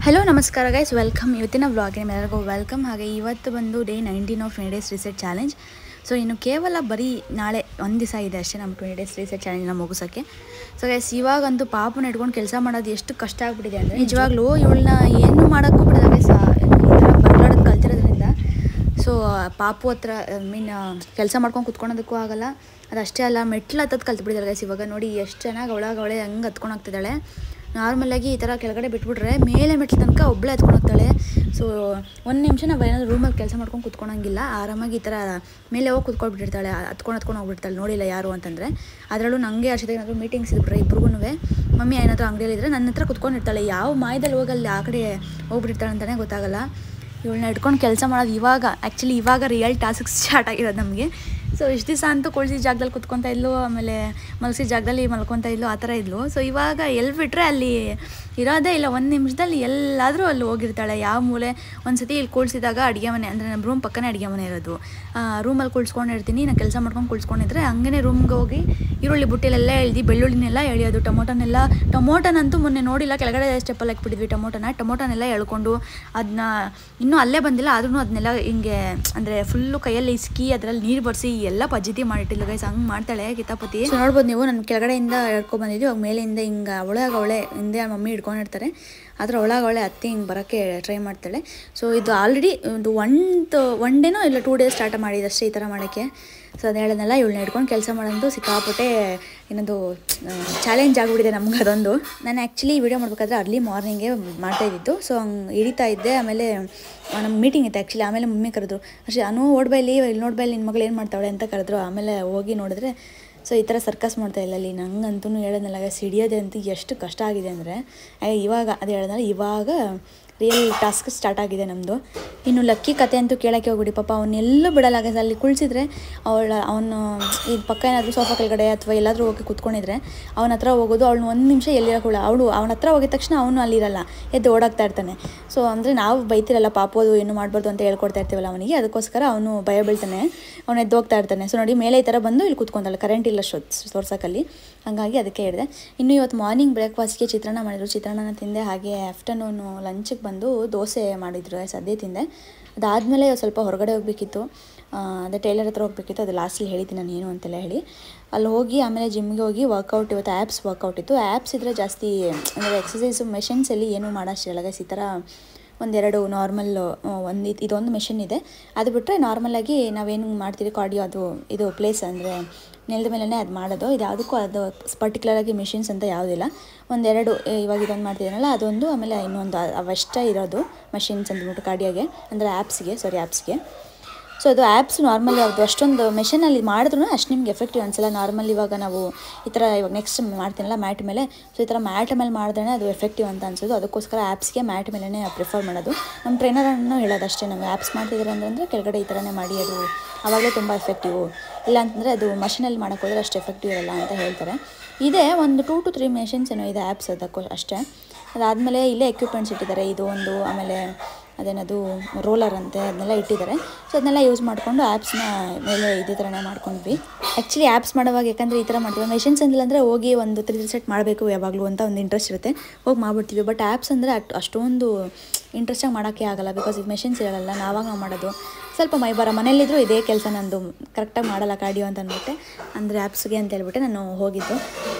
Hello ನಮಸ್ಕಾರ guys, welcome. ಇವತ್ತಿನ ವ್ಲಾಗ್ಗೆ ನಿಮ್ಮೆಲ್ಲರಿಗೂ ವೆಲ್ಕಮ್. ಹಾಗೆ ಇವತ್ತು ಬಂದು day 19 of 20 days reset challenge. So ಇನ್ನು ಕೇವಲ ಬರೀ ನಾಳೆ ಒಂದು ದಿವಸ ಇದೆ ಅಷ್ಟೇ ನಮ್ಮ 20 ಡೇಸ್ ರಿಸೆಟ್ ಚಾಲೆಂಜ್ನ ಮುಗಿಸೋಕ್ಕೆ. ಸೊ ಗೈಸ್, ಇವಾಗಂತೂ ಪಾಪನ ಇಟ್ಕೊಂಡು ಕೆಲಸ ಮಾಡೋದು ಎಷ್ಟು ಕಷ್ಟ ಆಗ್ಬಿಟ್ಟಿದೆ ಅಂದರೆ ನಿಜವಾಗ್ಲೂ ಇವಳನ್ನ ಏನು ಮಾಡೋಕ್ಕೂ ಬಿಡೋದು ಗೈಸ್. ಈ ಥರ ಬರ್ಲಾಡೋದು ಕಲ್ತಿರೋದ್ರಿಂದ ಸೊ ಪಾಪು ಹತ್ರ ಕೆಲಸ ಮಾಡ್ಕೊಂಡು ಕುತ್ಕೊಳೋದಕ್ಕೂ ಆಗಲ್ಲ. ಅದಷ್ಟೇ ಅಲ್ಲ, ಮೆಟ್ಲು ಹತ್ತೋದು ಕಲ್ತ್ಬಿಟ್ಟಿದ್ದಾಳೆ ಗೈಸ್. ಇವಾಗ ನೋಡಿ ಎಷ್ಟು ಚೆನ್ನಾಗಿ ಅವಳೆ ಹಂಗೆ ಹತ್ಕೊಂಡು ಹೋಗ್ತಿದ್ದಾಳೆ. ನಾರ್ಮಲಾಗಿ ಈ ಥರ ಕೆಳಗಡೆ ಬಿಟ್ಬಿಟ್ರೆ ಮೇಲೆ ಮೆಟ್ಲು ತನಕ ಒಬ್ಬಳೇ ಹತ್ಕೊಂಡು ಹೋಗ್ತಾಳೆ. ಸೊ ಒಂದು ನಿಮಿಷ ನಾವು ಏನಾದರೂ ರೂಮಲ್ಲಿ ಕೆಲಸ ಮಾಡ್ಕೊಂಡು ಕುತ್ಕೊಳಂಗಿಲ್ಲ. ಆರಾಮಾಗಿ ಈ ಥರ ಮೇಲೆ ಹೋಗಿ ಕುತ್ಕೊಳ್ಬಿಟ್ಟಿರ್ತಾಳೆ, ಹತ್ಕೊಂಡು ಹೋಗ್ಬಿಡ್ತಾಳೆ ನೋಡಿಲ್ಲ ಯಾರು ಅಂತಂದರೆ. ಅದರಲ್ಲೂ ನನಗೆ ಅಷ್ಟೇ ಏನಾದರೂ ಮೀಟಿಂಗ್ಸ್ ಇದ್ಬಿಟ್ರೆ ಇಬ್ರಿಗೂ ಮಮ್ಮಿ ಏನಾದರೂ ಅಂಗಡಿಯಲ್ಲಿದ್ದರೆ ನನ್ನ ಹತ್ರ ಕುತ್ಕೊಂಡಿರ್ತಾಳೆ. ಯಾವ ಮಾಯದಲ್ಲಿ ಹೋಗಲ್ಲಿ ಆ ಕಡೆ ಹೋಗ್ಬಿಟ್ಟಿರ್ತಾಳೆ ಅಂತಲೇ ಗೊತ್ತಾಗಲ್ಲ. ಇವಳನ್ನ ಇಟ್ಕೊಂಡು ಕೆಲಸ ಮಾಡೋದು ಇವಾಗ ರಿಯಲ್ ಟಾಸ್ಕ್ ಸ್ಟಾರ್ಟ್ ಆಗಿರೋದು ನಮಗೆ. ಸೊ ಇಷ್ಟು ದಿವಸ ಅಂತೂ ಕುಳ್ಸಿದ ಜಾಗದಲ್ಲಿ ಕುತ್ಕೊತಾ ಇದ್ಲು, ಆಮೇಲೆ ಮಲಗಿಸಿದ ಜಾಗದಲ್ಲಿ ಮಲ್ಕೊತಾ ಇದ್ಲು, ಆ ಥರ ಇದ್ಲು. ಸೊ ಇವಾಗ ಎಲ್ಲಿ ಬಿಟ್ಟರೆ ಅಲ್ಲಿ ಇರೋದೇ ಇಲ್ಲ. ಒಂದು ನಿಮಿಷದಲ್ಲಿ ಎಲ್ಲಾದರೂ ಅಲ್ಲಿ ಹೋಗಿರ್ತಾಳೆ. ಯಾವ ಮೂಲೆ ಒಂದು ಸತಿ ಇಲ್ಲಿ ಕೂಳ್ಸಿದಾಗ ಅಡುಗೆ ಮನೆ ಅಂದರೆ ನಮ್ಮ ರೂಮ್ ಪಕ್ಕನೇ ಅಡುಗೆ ಮನೆ ಇರೋದು. ರೂಮಲ್ಲಿ ಕುಳ್ಸ್ಕೊಂಡಿರ್ತೀನಿ, ನಾನು ಕೆಲಸ ಮಾಡ್ಕೊಂಡು ಕುಳ್ಸ್ಕೊಂಡಿದ್ರೆ ಹಂಗೇ ರೂಮ್ಗೆ ಹೋಗಿ ಈರುಳ್ಳಿ ಬುಟ್ಟಿಲೆಲ್ಲ ಎಳ್ದು ಬೆಳ್ಳುಳ್ಳಿನೆಲ್ಲ ಎಳೆಯೋದು. ಟೊಮೊಟೊನಂತೂ ಮೊನ್ನೆ ನೋಡಿಲ್ಲ, ಕೆಳಗಡೆ ಸ್ಟೆಪ್ಪಲ್ಲಿ ಹಾಕ್ಬಿಟ್ಟಿದ್ವಿ ಟೊಮೊಟೊನೆಲ್ಲ ಎಳ್ಕೊಂಡು ಅದನ್ನ ಇನ್ನೂ ಅಲ್ಲೇ ಬಂದಿಲ್ಲ ಆದ್ರೂ ಅದನ್ನೆಲ್ಲ ಹಿಂಗೆ ಅಂದರೆ ಫುಲ್ಲು ಕೈಯಲ್ಲಿ ಇಸ್ಕಿ ಅದರಲ್ಲಿ ನೀರು ಬರ್ಸಿ ಎಲ್ಲ ಪಜ್ಜಿತಿ ಮಾಡಿಟ್ಟಿಲ್ಲ ಗೈಸ್. ಹಂಗೆ ಮಾಡ್ತಾಳೆ ಕಿತಾಪತಿ. ಸೊ ನೋಡ್ಬೋದು ನೀವು, ನನ್ನ ಕೆಳಗಡೆಯಿಂದ ಎಳ್ಕೊಬಂದಿದ್ವಿ. ಅವಾಗ ಮೇಲೆಯಿಂದ ಹಿಂಗೆ ಅವಳೆ ಹಿಂದೆ ಮಮ್ಮಿ ಹಿಡ್ಕೊಂಡಿರ್ತಾರೆ. ಆದರೆ ಅವಳೆ ಹತ್ತಿ ಹಿಂಗೆ ಬರೋಕ್ಕೆ ಟ್ರೈ ಮಾಡ್ತಾಳೆ. ಸೊ ಇದು ಆಲ್ರೆಡಿ ಒಂದು ಒನ್ ಡೇನೋ ಇಲ್ಲ 2 ಡೇಸ್ ಸ್ಟಾರ್ಟ್ ಮಾಡಿದೆ ಅಷ್ಟೇ ಈ ಥರ ಮಾಡೋಕ್ಕೆ. ಸೊ ಅದು ಹೇಳೋದನ್ನೆಲ್ಲ ಇವಳನ್ನ ಹಿಡ್ಕೊಂಡು ಕೆಲಸ ಮಾಡೋದು ಸಿಕ್ಕಾಪಟ್ಟೆ ಇನ್ನೊಂದು ಚಾಲೆಂಜ್ ಆಗಿಬಿಟ್ಟಿದೆ ನಮ್ಗೆ ಅದೊಂದು. ನಾನು ಆ್ಯಕ್ಚುಲಿ ವೀಡಿಯೋ ಮಾಡಬೇಕಾದ್ರೆ ಅರ್ಲಿ ಮಾರ್ನಿಂಗೇ ಮಾಡ್ತಾಯಿದ್ದಿದ್ದು. ಸೊ ಹಂಗೆ ಹಿಡಿತಾ ಇದ್ದೆ. ಆಮೇಲೆ ನಮ್ಮ ಮೀಟಿಂಗ್ ಇತ್ತು ಆ್ಯಕ್ಚುಲಿ. ಆಮೇಲೆ ಮಮ್ಮಿ ಕರೆದ್ರು, ಅಷ್ಟೇ ಇಲ್ಲಿ ನೋಡ್ಬೈಲಿ ನಿನ್ನ ಮಗಳು ಏನು ಮಾಡ್ತಾವಳೆ ಅಂತ ಕರೆದ್ರು. ಆಮೇಲೆ ಹೋಗಿ ನೋಡಿದ್ರೆ ಸೊ ಈ ಥರ ಸರ್ಕಸ್ ಮಾಡ್ತಾ ಇಲ್ಲ ಅಲ್ಲಿ. ನಂಗಂತೂ ಹೇಳೋದಲ್ಲ, ಸಿಡಿಯೋದೆ ಅಂತೂ ಎಷ್ಟು ಕಷ್ಟ ಆಗಿದೆ ಅಂದರೆ ಇವಾಗ ಅದು ಹೇಳೋದಲ್ಲ, ಇವಾಗ ರಿಯಲ್ ಟಾಸ್ಕ್ ಸ್ಟಾರ್ಟ್ ಆಗಿದೆ ನಮ್ಮದು. ಇನ್ನು ಲಕ್ಕಿ ಕತೆ ಅಂತೂ ಕೇಳೋಕ್ಕೆ ಹೋಗ್ಬಿಡಿ. ಪಾಪ ಅವನ್ನೆಲ್ಲೂ ಬಿಡಲ್ಲ ಗೈಸ್. ಅಲ್ಲಿ ಕುಳಿಸಿದ್ರೆ ಅವನು ಈ ಪಕ್ಕ ಏನಾದರೂ ಸೋಫಾ ಕೆಳಗಡೆ ಅಥವಾ ಎಲ್ಲಾದರೂ ಹೋಗಿ ಕೂತ್ಕೊಂಡಿದ್ರೆ ಅವನ ಹತ್ರ ಹೋಗೋದು. ಅವಳನ್ನ ಒಂದು ನಿಮಿಷ ಎಲ್ಲಿರೋಲ್ಲ. ಅವನ ಹತ್ರ ಹೋಗಿದ ತಕ್ಷಣ ಅವನು ಅಲ್ಲಿರಲ್ಲ, ಎದ್ದು ಓಡಾಗ್ತಾ ಇರ್ತಾನೆ. ಸೊ ಅಂದರೆ ನಾವು ಬೈತಿರಲ್ಲ, ಪಾಪೋದು ಏನು ಮಾಡಬಾರ್ದು ಅಂತ ಹೇಳ್ಕೊಡ್ತಾ ಇರ್ತೀವಲ್ಲ ಅವನಿಗೆ, ಅದಕ್ಕೋಸ್ಕರ ಅವನು ಭಯ ಬೀಳ್ತಾನೆ, ಅವನು ಎದ್ದು ಹೋಗ್ತಾ ಇರ್ತಾನೆ. ಸೊ ನೋಡಿ ಮೇಲೆ ಈ ಥರ ಬಂದು ಇಲ್ಲಿ ಕೂತ್ಕೊಂತಾಳೆ, ಕರೆಂಟ್ ಇಲ್ಲ ತೋರ್ಸೋಕ್ಕಲ್ಲಿ. ಹಾಗಾಗಿ ಅದಕ್ಕೆ ಹೇಳಿದೆ. ಇನ್ನು ಇವತ್ತು ಮಾರ್ನಿಂಗ್ ಬ್ರೇಕ್ಫಾಸ್ಟ್ಗೆ ಚಿತ್ರಾನ್ನ ಮಾಡಿದ್ರು, ಚಿತ್ರಾನ್ನ ತಿಂದೆ. ಹಾಗೆ ಆಫ್ಟರ್ನೂನು ಲಂಚಿಗೆ ಬಂದು ದೋಸೆ ಮಾಡಿದ್ರು, ಸದ್ಯ ತಿಂದೆ. ಅದಾದಮೇಲೆ ಸ್ವಲ್ಪ ಹೊರಗಡೆ ಹೋಗಬೇಕಿತ್ತು, ಅದೇ ಟೈಲರ್ ಹತ್ರ ಹೋಗಬೇಕಿತ್ತು. ಅದು ಲಾಸ್ಟಲ್ಲಿ ಹೇಳಿದ್ದೀನಿ ನಾನು ಏನು ಅಂತೆಲ್ಲ ಹೇಳಿ. ಅಲ್ಲಿ ಹೋಗಿ ಆಮೇಲೆ ಜಿಮ್ಗೆ ಹೋಗಿ ವರ್ಕೌಟ್, ಇವತ್ತು ಆ್ಯಪ್ಸ್ ವರ್ಕೌಟ್ ಇತ್ತು. ಆ್ಯಪ್ಸ್ ಇದ್ದರೆ ಜಾಸ್ತಿ ಅಂದರೆ ಎಕ್ಸಸೈಸು ಮೆಷಿನ್ಸಲ್ಲಿ ಏನೂ ಮಾಡೋಷ್ಟಿಲ್ಲ ಗೈಸ್. ಈ ಥರ ಒಂದೆರಡು ನಾರ್ಮಲ್ ಇದೊಂದು ಮೆಷಿನ್ ಇದೆ. ಅದು ಬಿಟ್ಟರೆ ನಾರ್ಮಲಾಗಿ ನಾವೇನು ಮಾಡ್ತೀವಿ ಕಾರ್ಡಿಯೋ, ಇದು ಪ್ಲೇಸ್ ಅಂದರೆ ನೆಲದ ಮೇಲೇ ಅದು ಮಾಡೋದು. ಇದು ಯಾವುದಕ್ಕೂ ಅದು ಪರ್ಟಿಕ್ಯುಲರಾಗಿ ಮೆಷಿನ್ಸ್ ಅಂತ ಯಾವುದಿಲ್ಲ. ಒಂದೆರಡು ಇವಾಗ ಇದೊಂದು ಮಾಡ್ತಿದ್ದೀನಲ್ಲ ಅದೊಂದು, ಆಮೇಲೆ ಇನ್ನೊಂದು ಅವಷ್ಟೇ ಇರೋದು ಮೆಷಿನ್ಸ್ ಅಂದ್ಬಿಟ್ಟು ಕಾರ್ಡಿಯೋಗೆ ಅಂದರೆ ಆ್ಯಪ್ಸ್ಗೆ. ಸೊ ಅದು ಆ್ಯಪ್ಸ್ ನಾರ್ಮಲಿ ಅದು ಅಷ್ಟೊಂದು ಮೆಷಿನಲ್ಲಿ ಮಾಡಿದ್ರೂ ಅಷ್ಟು ನಿಮ್ಗೆ ಎಫೆಕ್ಟಿವ್ ಅನಿಸಲ್ಲ. ನಾರ್ಮಲ್ ಇವಾಗ ನಾವು ಈ ಥರ ಇವಾಗ ನೆಕ್ಸ್ಟ್ ಮಾಡ್ತೀನಲ್ಲ ಮ್ಯಾಟ್ ಮೇಲೆ, ಸೊ ಈ ಥರ ಮ್ಯಾಟ್ ಮೇಲೆ ಮಾಡಿದ್ರೆ ಅದು ಎಫೆಕ್ಟಿವ್ ಅಂತ ಅನ್ಸೋದು. ಅದಕ್ಕೋಸ್ಕರ ಆ್ಯಪ್ಸ್ಗೆ ಮ್ಯಾಟ್ ಮೇಲೇ ಪ್ರಿಫರ್ ಮಾಡೋದು. ನಮ್ಮ ಟ್ರೈನರನ್ನು ಹೇಳೋದು ಅಷ್ಟೇ, ನಮಗೆ ಆ್ಯಪ್ಸ್ ಮಾಡ್ತಿದ್ದಾರೆ ಅಂದರೆ ಕೆಳಗಡೆ ಈ ಥರನೇ ಮಾಡಿ, ಅದು ಆವಾಗಲೇ ತುಂಬ ಎಫೆಕ್ಟಿವ್. ಇಲ್ಲ ಅಂತಂದರೆ ಅದು ಮಷಿನಲ್ಲಿ ಮಾಡೋಕ್ಕೋದ್ರೆ ಅಷ್ಟು ಎಫೆಕ್ಟಿವ್ ಇರಲ್ಲ ಅಂತ ಹೇಳ್ತಾರೆ. ಇದೇ ಒಂದು 2 to 3 ಮೆಷಿನ್ಸ್ ಏನೋ ಇದೆ ಆ್ಯಪ್ಸ್ ಅದಕ್ಕೂ ಅಷ್ಟೇ. ಅದಾದಮೇಲೆ ಇಲ್ಲೇ ಎಕ್ವಿಪ್ಮೆಂಟ್ಸ್ ಇಟ್ಟಿದ್ದಾರೆ. ಇದು ಒಂದು, ಆಮೇಲೆ ಅದೇನದು ರೋಲರ್ ಅಂತೆ, ಅದನ್ನೆಲ್ಲ ಇಟ್ಟಿದ್ದಾರೆ. ಸೊ ಅದನ್ನೆಲ್ಲ ಯೂಸ್ ಮಾಡಿಕೊಂಡು ಆ್ಯಪ್ಸ್ನ ಮೇಲೆ ಇದೇ ಥರನೇ ಮಾಡ್ಕೊಂಡ್ವಿ. ಆ್ಯಕ್ಚುಲಿ ಆ್ಯಪ್ಸ್ ಮಾಡುವಾಗ ಯಾಕಂದರೆ ಈ ಥರ ಮಾಡ್ತೀವಿ, ಮೆಷಿನ್ಸ್ ಅಂದಿಲ್ಲ ಹೋಗಿ ಒಂದು 3 ಸೆಟ್ ಮಾಡಬೇಕು ಯಾವಾಗಲೂ ಅಂತ ಒಂದು ಇಂಟ್ರೆಸ್ಟ್ ಇರುತ್ತೆ, ಹೋಗಿ ಮಾಡಿಬಿಡ್ತೀವಿ. ಬಟ್ ಆ್ಯಪ್ಸ್ ಅಂದರೆ ಅಷ್ಟೊಂದು ಇಂಟ್ರೆಸ್ಟಾಗಿ ಮಾಡೋಕ್ಕೆ ಆಗಲ್ಲ, ಬಿಕಾಸ್ ಇದು ಮೆಷಿನ್ಸ್ ಇರೋಲ್ಲ. ನಾವು ಮಾಡೋದು ಸ್ವಲ್ಪ ಮೈಬಾರ, ಮನೇಲಿದ್ದರೂ ಇದೇ ಕೆಲಸ ನಂದು ಕರೆಕ್ಟಾಗಿ ಮಾಡಲ್ಲ ಕಾರ್ಡಿಯೋ ಅಂತ ಅಂದ್ಬಿಟ್ಟೆ, ಅಂದರೆ ಆ್ಯಪ್ಸ್ಗೆ ಅಂತ ಹೇಳ್ಬಿಟ್ಟೆ ನಾನು ಹೋಗಿದ್ದು.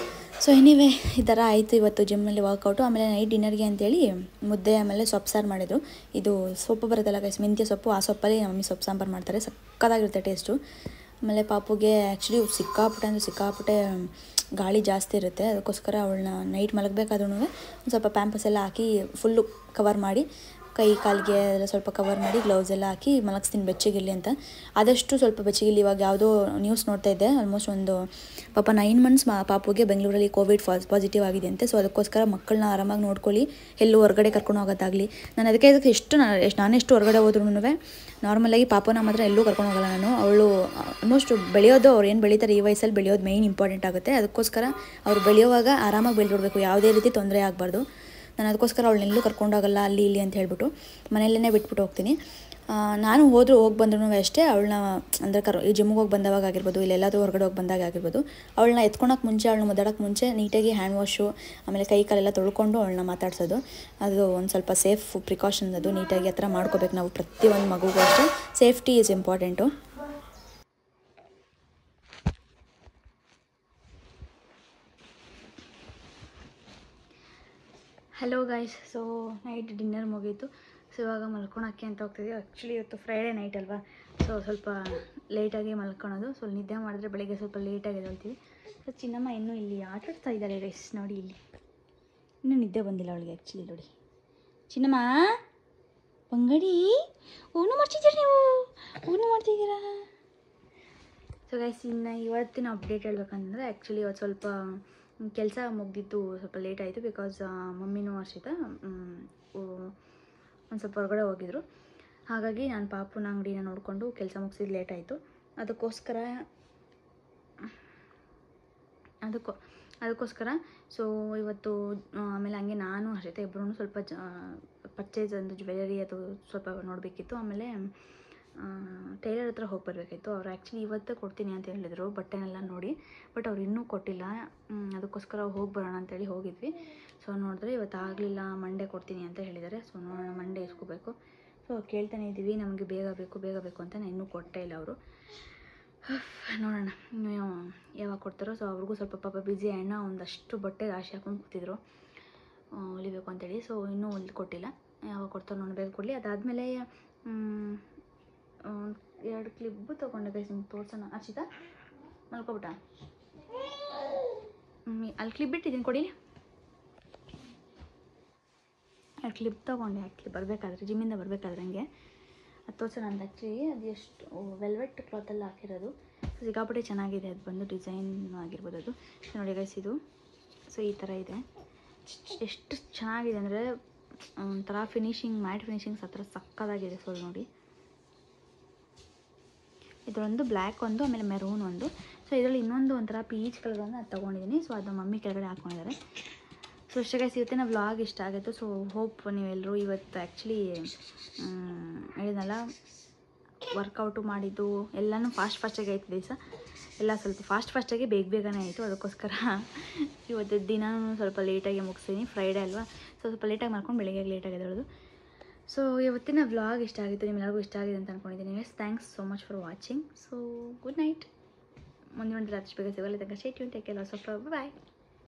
ಸೊ ಎನಿವೇ ಈ ಥರ ಆಯಿತು ಇವತ್ತು ಜಿಮ್ಮಲ್ಲಿ ವರ್ಕೌಟು. ಆಮೇಲೆ ನೈಟ್ ಡಿನ್ನರ್ಗೆ ಅಂತೇಳಿ ಮುದ್ದೆ, ಆಮೇಲೆ ಸೊಪ್ಪು ಸಾರು ಮಾಡಿದರು. ಇದು ಸೊಪ್ಪು ಬರುತ್ತಲ್ಲ ಗೈಸ್, ಮೆಂತ್ಯ ಸೊಪ್ಪು, ಆ ಸೊಪ್ಪಲ್ಲಿ ನಮ್ಮ ಮಮ್ಮಿ ಸೊಪ್ಪು ಸಾಂಬಾರು ಮಾಡ್ತಾರೆ, ಸಕ್ಕತ್ತಾಗಿರುತ್ತೆ ಟೇಸ್ಟು. ಆಮೇಲೆ ಪಾಪುಗೆ ಆ್ಯಕ್ಚುಲಿ ಸಿಕ್ಕಾಪಟ್ಟೆ ಗಾಳಿ ಜಾಸ್ತಿ ಇರುತ್ತೆ, ಅದಕ್ಕೋಸ್ಕರ ಅವಳನ್ನ ನೈಟ್ ಮಲಗಬೇಕಾದ್ರೂ ಒಂದು ಸ್ವಲ್ಪ ಪ್ಯಾಂಪಸ್ ಎಲ್ಲ ಹಾಕಿ ಫುಲ್ಲು ಕವರ್ ಮಾಡಿ, ಕೈ ಕಾಲಿಗೆ ಎಲ್ಲ ಸ್ವಲ್ಪ ಕವರ್ ಮಾಡಿ ಗ್ಲೌಸ್ ಎಲ್ಲ ಹಾಕಿ ಮಲಗಿಸ್ತೀನಿ ಬೆಚ್ಚಗಿರಲಿ ಅಂತ. ಆದಷ್ಟು ಸ್ವಲ್ಪ ಬೆಚ್ಚಗಿರಲಿ. ಇವಾಗ ಯಾವುದೋ ನ್ಯೂಸ್ ನೋಡ್ತಾ ಇದ್ದೆ, ಆಲ್ಮೋಸ್ಟ್ ಒಂದು ಪಾಪ 9 months ಪಾಪುಗೆ ಬೆಂಗಳೂರಲ್ಲಿ ಕೋವಿಡ್ ಪಾಸಿಟಿವ್ ಆಗಿದೆ ಅಂತೆ. ಸೊ ಅದಕ್ಕೋಸ್ಕರ ಮಕ್ಕಳನ್ನ ಆರಾಮಾಗಿ ನೋಡ್ಕೊಳ್ಳಿ, ಎಲ್ಲೂ ಹೊರಗಡೆ ಕರ್ಕೊಂಡು ಹೋಗೋದಾಗಲಿ. ನಾನು ಅದಕ್ಕೆ ನಾನೆಷ್ಟು ಹೊರಗಡೆ ಹೋದ್ರೂ ನಾರ್ಮಲಾಗಿ ಪಾಪನ ಮಾತ್ರ ಎಲ್ಲೂ ಕರ್ಕೊಂಡು ಹೋಗಲ್ಲ ನಾನು. ಅವಳು ಆಲ್ಮೋಸ್ಟ್ ಬೆಳೆಯೋದು, ಅವ್ರು ಏನು ಬೆಳೀತಾರೆ ಈ ವಯಸ್ಸಲ್ಲಿ ಬೆಳೆಯೋದು ಮೇಯ್ನ್ ಇಂಪಾರ್ಟೆಂಟ್ ಆಗುತ್ತೆ. ಅದಕ್ಕೋಸ್ಕರ ಅವ್ರು ಬೆಳೆಯುವಾಗ ಆರಾಮಾಗಿ ಬೆಳೆದ್ಬಿಡ್ಬೇಕು, ಯಾವುದೇ ರೀತಿ ತೊಂದರೆ ಆಗಬಾರ್ದು. ನಾನು ಅದಕ್ಕೋಸ್ಕರ ಅವಳನ್ನೆಲ್ಲೂ ಕರ್ಕೊಂಡೋಗಲ್ಲ ಅಲ್ಲಿ ಇಲ್ಲಿ ಅಂತ ಹೇಳ್ಬಿಟ್ಟು ಮನೆಯಲ್ಲೇ ಬಿಟ್ಬಿಟ್ಟು ಹೋಗ್ತೀನಿ. ನಾನು ಹೋಗಿ ಬಂದ್ರೂ ಅಷ್ಟೇ ಅವಳನ್ನ ಅಂದರೆ ಈ ಜಿಮ್ಗೆ ಹೋಗಿ ಬಂದವಾಗ ಆಗಿರ್ಬೋದು, ಇಲ್ಲೆಲ್ಲಾದರೂ ಹೊರಗಡೆ ಹೋಗಿ ಬಂದಾಗ ಆಗಿರ್ಬೋದು, ಅವಳನ್ನ ಎತ್ಕೊಳಕ್ಕೆ ಮುಂಚೆ, ಅವಳನ್ನ ಮುದ್ದಾಡೋಕ್ಕೆ ಮುಂಚೆ ನೀಟಾಗಿ ಹ್ಯಾಂಡ್ ವಾಶು ಆಮೇಲೆ ಕೈ ಕಾಲೆಲ್ಲ ತೊಳ್ಕೊಂಡು ಅವಳನ್ನ ಮಾತಾಡ್ಸೋದು. ಅದು ಒಂದು ಸ್ವಲ್ಪ ಸೇಫ್ ಪ್ರಿಕಾಷನ್, ಅದು ನೀಟಾಗಿ ಆ ಥರ ಮಾಡ್ಕೋಬೇಕು ನಾವು. ಪ್ರತಿಯೊಂದು ಮಗುಗೂ ಅಷ್ಟೇ safety is important. Hello guys, so night dinner ಮುಗೀತು. ಸೊ ಇವಾಗ ಮಲ್ಕೊಳಕ್ಕೆ ಅಂತ ಹೋಗ್ತಿದ್ದೀವಿ. ಆ್ಯಕ್ಚುಲಿ ಇವತ್ತು ಫ್ರೈಡೇ ನೈಟ್ ಅಲ್ವಾ, ಸೊ ಸ್ವಲ್ಪ ಲೇಟಾಗಿ ಮಲ್ಕೊಳೋದು. ಸೊ ನಿದ್ದೆ ಮಾಡಿದ್ರೆ ಬೆಳಿಗ್ಗೆ ಸ್ವಲ್ಪ ಲೇಟಾಗಿ ಎದ್ದೇಳ್ತೀವಿ. ಸೊ ಚಿನ್ನಮ್ಮ ಇನ್ನೂ ಇಲ್ಲಿ ಆಟಾಡ್ತಾ ಇದ್ದಾರೆ ಗೈಸ್, ನೋಡಿ ಇಲ್ಲಿ ಇನ್ನೂ ನಿದ್ದೆ ಬಂದಿಲ್ಲ ಅವಳಿಗೆ. ಆ್ಯಕ್ಚುಲಿ ನೋಡಿ ಚಿನ್ನಮ್ಮ ಬಂಗಡಿ ಊನು ಮಾಡ್ತಿದ್ದೀರ, ನೀವು ಊನು ಮಾಡ್ತಿದ್ದೀರಾ. ಸೊ ಗೈಸ್, ಇನ್ನು ಇವತ್ತಿನ ಅಪ್ಡೇಟ್ ಹೇಳ್ಬೇಕಂತಂದರೆ ಆ್ಯಕ್ಚುಲಿ ಇವತ್ತು ಸ್ವಲ್ಪ ಕೆಲಸ ಮುಗ್ದಿತ್ತು, ಸ್ವಲ್ಪ ಲೇಟ್ ಆಯಿತು. ಬಿಕಾಸ್ ಮಮ್ಮಿನೂ ಅರ್ಷಿತಾ ಒಂದು ಸ್ವಲ್ಪ ಹೊರಗಡೆ ಹೋಗಿದ್ರು. ಹಾಗಾಗಿ ನಾನು ಪಾಪುನ ಅಂಗಡಿನ ನೋಡಿಕೊಂಡು ಕೆಲಸ ಮುಗಿಸಿದ್ದು ಲೇಟ್ ಆಯಿತು. ಅದಕ್ಕೋಸ್ಕರ ಸೊ ಇವತ್ತು ಆಮೇಲೆ ಹಂಗೆ ನಾನು ಹರ್ಷಿತಾ ಇಬ್ಬರೂ ಸ್ವಲ್ಪ ಪರ್ಚೇಸ್ ಒಂದು ಜ್ಯುವೆಲರಿ ಅದು ಸ್ವಲ್ಪ ನೋಡಬೇಕಿತ್ತು. ಆಮೇಲೆ ಟೈಲರ್ ಹತ್ರ ಹೋಗಿ ಬರಬೇಕಿತ್ತು. ಅವ್ರು ಆ್ಯಕ್ಚುಲಿ ಇವತ್ತೇ ಕೊಡ್ತೀನಿ ಅಂತ ಹೇಳಿದರು ಬಟ್ಟೆನೆಲ್ಲ ನೋಡಿ, ಬಟ್ ಅವ್ರು ಇನ್ನೂ ಕೊಟ್ಟಿಲ್ಲ. ಅದಕ್ಕೋಸ್ಕರ ಹೋಗಿ ಬರೋಣ ಅಂತೇಳಿ ಹೋಗಿದ್ವಿ. ಸೊ ನೋಡಿದ್ರೆ ಇವತ್ತು ಆಗಲಿಲ್ಲ, ಮಂಡೇ ಕೊಡ್ತೀನಿ ಅಂತ ಹೇಳಿದ್ದಾರೆ. ಸೊ ನೋಡೋಣ, ಮಂಡೇ ಇಸ್ಕೋಬೇಕು. ಸೊ ಕೇಳ್ತಾನೆ ಇದ್ದೀವಿ, ನಮಗೆ ಬೇಗ ಬೇಕು ಅಂತ. ಇನ್ನೂ ಕೊಟ್ಟೇ ಇಲ್ಲ ಅವರು. ನೋಡೋಣ ಇನ್ನೂ ಯಾವಾಗ ಕೊಡ್ತಾರೋ. ಸೊ ಅವ್ರಿಗೂ ಸ್ವಲ್ಪ ಪಾಪ ಬ್ಯುಸಿ, ಅಣ್ಣ ಒಂದಷ್ಟು ಬಟ್ಟೆ ರಾಶಿ ಹಾಕೊಂಡು ಕೂತಿದ್ರು ಹೊಲಿಬೇಕು ಅಂತೇಳಿ. ಸೊ ಇನ್ನೂ ಹೊಲಿದು ಕೊಟ್ಟಿಲ್ಲ, ಯಾವಾಗ ಕೊಡ್ತಾರೋ ನೋಡಬೇಕು, ಕೊಡಲಿ. ಅದಾದಮೇಲೆ 2 ಕ್ಲಿಪ್ಪು ತೊಗೊಂಡೆ ಗೈಸ್, ನಿಮ್ಗೆ ತೋರ್ಸೋಣ. ಅರ್ಷಿತಾ ಮಲ್ಕೊಬಿಟ್ಟ, ಅಲ್ಲಿ ಕ್ಲಿಪ್ ಬಿಟ್ಟಿದ್ದೀನಿ, ಕೊಡಿಲಿ. ಕ್ಲಿಪ್ ತೊಗೊಂಡೆ ಆ್ಯಕ್ಚುಲಿ ಬರಬೇಕಾದ್ರೆ, ಜಿಮ್ಮಿಂದ ಬರಬೇಕಾದ್ರೆ ಹಂಗೆ ಅದು ತೋರ್ಸೋಣ ಅಂತ. ಆ್ಯಕ್ಚುಲಿ ಅದು ಎಷ್ಟು ವೆಲ್ವೆಟ್ ಕ್ಲಾತೆಲ್ಲ ಹಾಕಿರೋದು. ಸೊ ಸಿಕ್ಕಾಪಟ್ಟೆ ಚೆನ್ನಾಗಿದೆ, ಅದು ಬಂದು ಡಿಸೈನ್ ಆಗಿರ್ಬೋದು ಅದು. ಸೊ ನೋಡಿ ಗೈಸ್, ಇದು ಸೊ ಈ ಥರ ಇದೆ. ಎಷ್ಟು ಚೆನ್ನಾಗಿದೆ ಅಂದರೆ ಒಂಥರ ಫಿನಿಶಿಂಗ್, ಮ್ಯಾಟ್ ಫಿನಿಶಿಂಗ್ಸ್ ಆ ಥರ ಸಕ್ಕತ್ತಾಗಿದೆ. ಸೊ ನೋಡಿ, ಇದರೊಂದು ಬ್ಲ್ಯಾಕ್ ಒಂದು, ಆಮೇಲೆ ಮೆರೂನ್ ಒಂದು. ಸೊ ಇದರಲ್ಲಿ ಇನ್ನೊಂದು ಒಂಥರ ಪೀಚ್ ಕಲರ್ ಒಂದು ಅದು ತೊಗೊಂಡಿದ್ದೀನಿ. ಸೊ ಅದು ಮಮ್ಮಿ ಕೆಳಗಡೆ ಹಾಕ್ಕೊಂಡಿದ್ದಾರೆ. ಸೊ ಅಷ್ಟೇ ಗೈಸ್, ಇವತ್ತಿನ ವ್ಲಾಗ್ ಇಷ್ಟ ಆಗಿತ್ತು. ಸೊ ಹೋಪ್ ನೀವೆಲ್ಲರೂ ಇವತ್ತು ಆ್ಯಕ್ಚುಲಿ ಹೇಳಿದ್ನಲ್ಲ, ವರ್ಕೌಟು ಮಾಡಿದ್ದು ಎಲ್ಲನೂ ಫಾಸ್ಟಾಗಿ ಆಯಿತು ದಿವಸ ಎಲ್ಲ, ಸ್ವಲ್ಪ ಫಾಸ್ಟಾಗಿ ಬೇಗನೆ ಆಯಿತು. ಅದಕ್ಕೋಸ್ಕರ ಇವತ್ತು ದಿನವೂ ಸ್ವಲ್ಪ ಲೇಟಾಗಿ ಮುಗಿಸ್ತೀನಿ, ಫ್ರೈಡೇ ಅಲ್ವಾ. ಸೊ ಸ್ವಲ್ಪ ಲೇಟಾಗಿ ಮಾಡ್ಕೊಂಡು ಬೆಳಿಗ್ಗೆ ಲೇಟಾಗಿ ಎದ್ದೇಳೋದು. ಸೊ ಇವತ್ತಿನ ವ್ಲಾಗ್ ಇಷ್ಟ ಆಗಿತ್ತು, ನಿಮ್ಮೆಲ್ಲರಿಗೂ ಇಷ್ಟ ಆಗಿದೆ ಅಂತ ಅಂದ್ಕೊಂಡಿದ್ದೀನಿ. Guys, thanks so much for watching. So good night. ಮುಂದಿನ ರಾತ್ರಿ ಬೇಗ ಸಿಗಲ್ಲ. ತನಕ stay tune, take care, lots of love, bye.